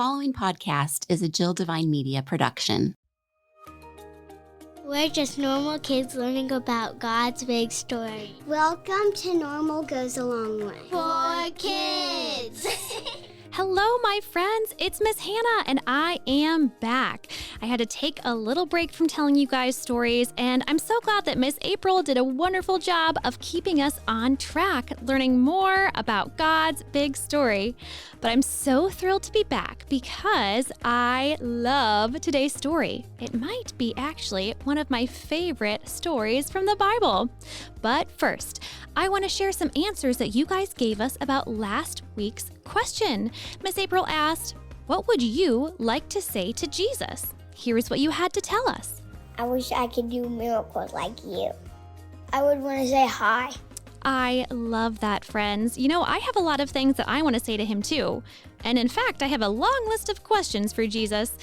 following podcast is a Jill Divine Media production. We're just normal kids learning about God's big story. Welcome to Normal Goes a Long Way. For kids! Hello, my friends. It's Miss Hannah, and I am back. I had to take a little break from telling you guys stories, and I'm so glad that Miss April did a wonderful job of keeping us on track, learning more about God's big story. But I'm so thrilled to be back because I love today's story. It might be actually one of my favorite stories from the Bible. But first, I want to share some answers that you guys gave us about last week's question. Miss April asked, what would you like to say to Jesus? Here's what you had to tell us. I wish I could do miracles like you. I would want to say hi. I love that, friends. You know, I have a lot of things that I want to say to him too. And in fact, I have a long list of questions for Jesus.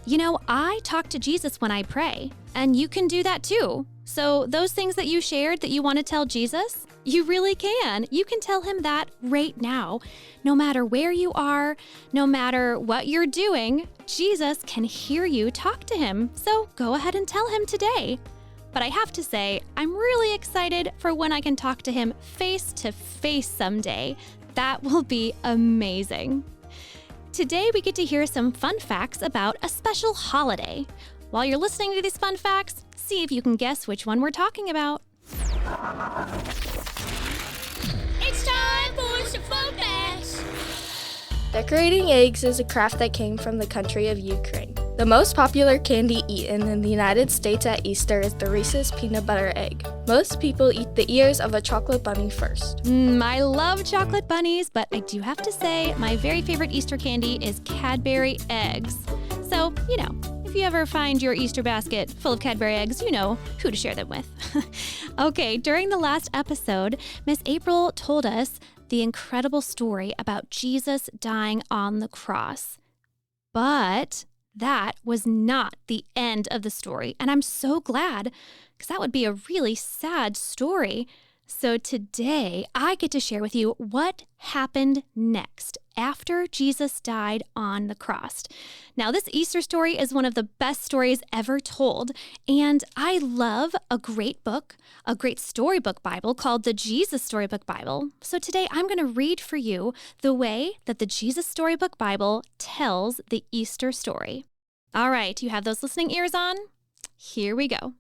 You know, I talk to Jesus when I pray, and you can do that too. So those things that you shared that you want to tell Jesus, you really can. You can tell him that right now. No matter where you are, no matter what you're doing, Jesus can hear you talk to him. So go ahead and tell him today. But I have to say, I'm really excited for when I can talk to him face to face someday. That will be amazing. Today, we get to hear some fun facts about a special holiday. While you're listening to these fun facts, see if you can guess which one we're talking about. It's time for some fun facts! Decorating eggs is a craft that came from the country of Ukraine. The most popular candy eaten in the United States at Easter is the Reese's peanut butter egg. Most people eat the ears of a chocolate bunny first. I love chocolate bunnies, but I do have to say my very favorite Easter candy is Cadbury eggs. So, you know, if you ever find your Easter basket full of Cadbury eggs, you know who to share them with. Okay, during the last episode, Miss April told us the incredible story about Jesus dying on the cross. But that was not the end of the story, and I'm so glad, because that would be a really sad story. So today, I get to share with you what happened next after Jesus died on the cross. Now, this Easter story is one of the best stories ever told, and I love a great book, a great storybook Bible called the Jesus Storybook Bible. So today, I'm going to read for you the way that the Jesus Storybook Bible tells the Easter story. All right, you have those listening ears on? Here we go.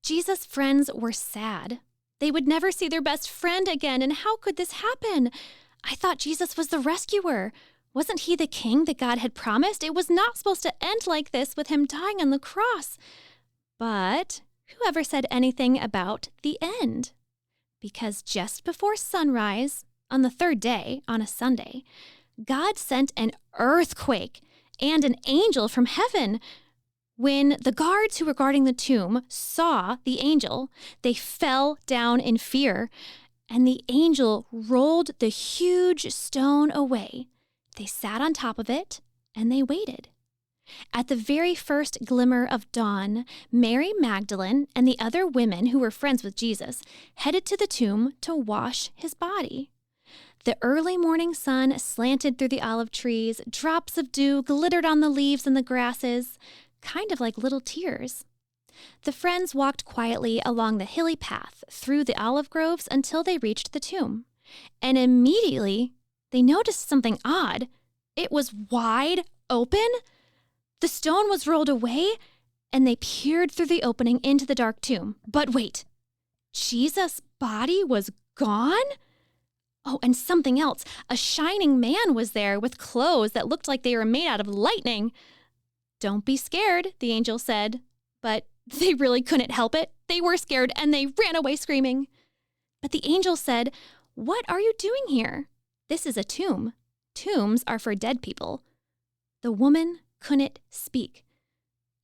Jesus' friends were sad. They would never see their best friend again, and how could this happen? I thought Jesus was the rescuer. Wasn't he the king that God had promised? It was not supposed to end like this with him dying on the cross. But whoever said anything about the end? Because just before sunrise, on the third day, on a Sunday, God sent an earthquake and an angel from heaven. When the guards who were guarding the tomb saw the angel, they fell down in fear, and the angel rolled the huge stone away. They sat on top of it, and they waited. At the very first glimmer of dawn, Mary Magdalene and the other women who were friends with Jesus headed to the tomb to wash his body. The early morning sun slanted through the olive trees, drops of dew glittered on the leaves and the grasses, kind of like little tears. The friends walked quietly along the hilly path through the olive groves until they reached the tomb. And immediately, they noticed something odd. It was wide open. The stone was rolled away, and they peered through the opening into the dark tomb. But wait, Jesus' body was gone? Oh, and something else. A shining man was there with clothes that looked like they were made out of lightning. Don't be scared, the angel said, but they really couldn't help it. They were scared and they ran away screaming. But the angel said, "What are you doing here? This is a tomb. Tombs are for dead people." The woman couldn't speak.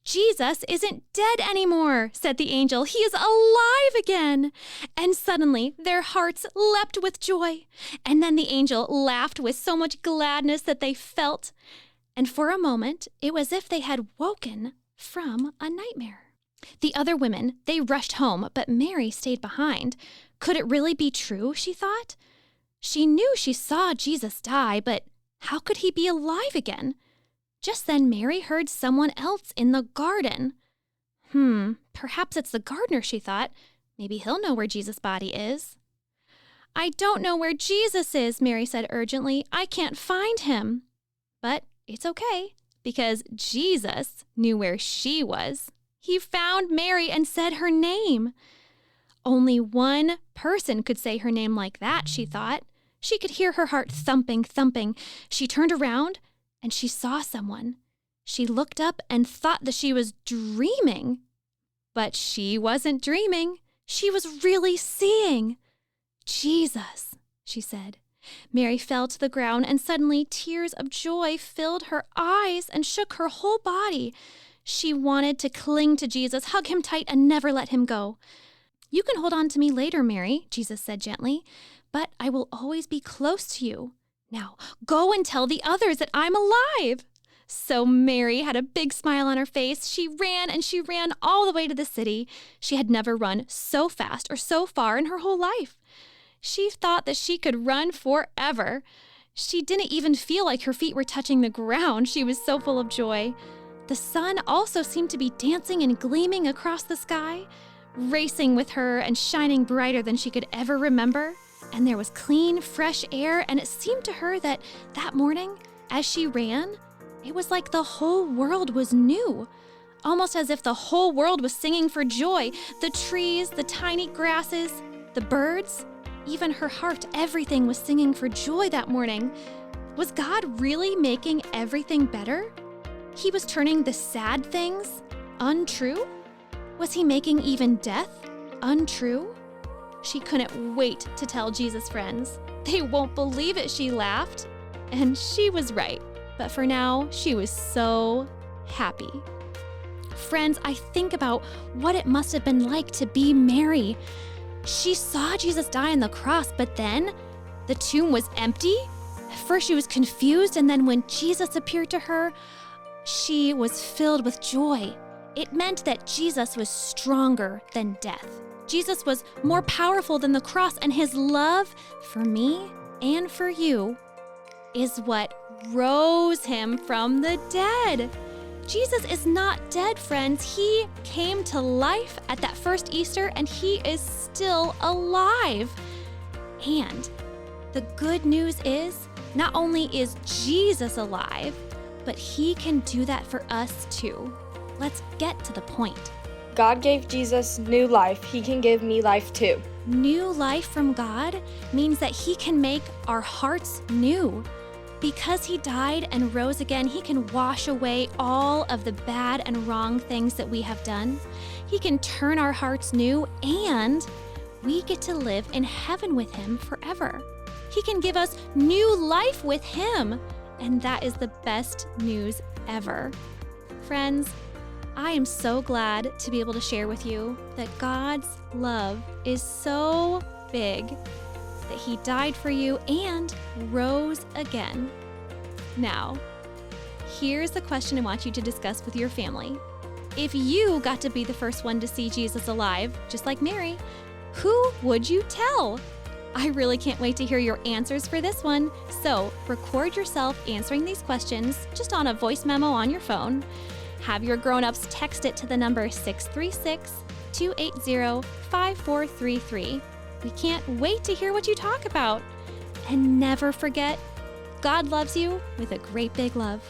"Jesus isn't dead anymore," said the angel. "He is alive again." And suddenly their hearts leapt with joy. And then the angel laughed with so much gladness that they felt. And for a moment, it was as if they had woken from a nightmare. The other women, they rushed home, but Mary stayed behind. Could it really be true, she thought? She knew she saw Jesus die, but how could he be alive again? Just then, Mary heard someone else in the garden. Perhaps it's the gardener, she thought. Maybe he'll know where Jesus' body is. I don't know where Jesus is, Mary said urgently. I can't find him. But it's okay, because Jesus knew where she was. He found Mary and said her name. Only one person could say her name like that, she thought. She could hear her heart thumping, thumping. She turned around and she saw someone. She looked up and thought that she was dreaming. But she wasn't dreaming. She was really seeing. Jesus, she said. Mary fell to the ground, and suddenly tears of joy filled her eyes and shook her whole body. She wanted to cling to Jesus, hug him tight, and never let him go. You can hold on to me later, Mary, Jesus said gently, but I will always be close to you. Now, go and tell the others that I'm alive. So Mary had a big smile on her face. She ran and she ran all the way to the city. She had never run so fast or so far in her whole life. She thought that she could run forever. She didn't even feel like her feet were touching the ground. She was so full of joy. The sun also seemed to be dancing and gleaming across the sky, racing with her and shining brighter than she could ever remember. And there was clean, fresh air, and it seemed to her that morning, as she ran, it was like the whole world was new, almost as if the whole world was singing for joy. The trees, the tiny grasses, the birds, even her heart, everything was singing for joy that morning. Was God really making everything better? He was turning the sad things untrue? Was he making even death untrue? She couldn't wait to tell Jesus' friends. They won't believe it, she laughed. And she was right. But for now, she was so happy. Friends, I think about what it must have been like to be Mary. She saw Jesus die on the cross, but then the tomb was empty. At first she was confused, and then when Jesus appeared to her, she was filled with joy. It meant that Jesus was stronger than death. Jesus was more powerful than the cross, and his love for me and for you is what rose him from the dead. Jesus is not dead, friends. He came to life at that first Easter, and he is still alive. And the good news is, not only is Jesus alive, but he can do that for us too. Let's get to the point. God gave Jesus new life. He can give me life too. New life from God means that he can make our hearts new. Because he died and rose again, he can wash away all of the bad and wrong things that we have done. He can turn our hearts new, and we get to live in heaven with him forever. He can give us new life with him, and that is the best news ever. Friends, I am so glad to be able to share with you that God's love is so big that he died for you and rose again. Now, here's the question I want you to discuss with your family. If you got to be the first one to see Jesus alive, just like Mary, who would you tell? I really can't wait to hear your answers for this one. So record yourself answering these questions just on a voice memo on your phone. Have your grown-ups text it to the number 636-280-5433. We can't wait to hear what you talk about. And never forget, God loves you with a great big love.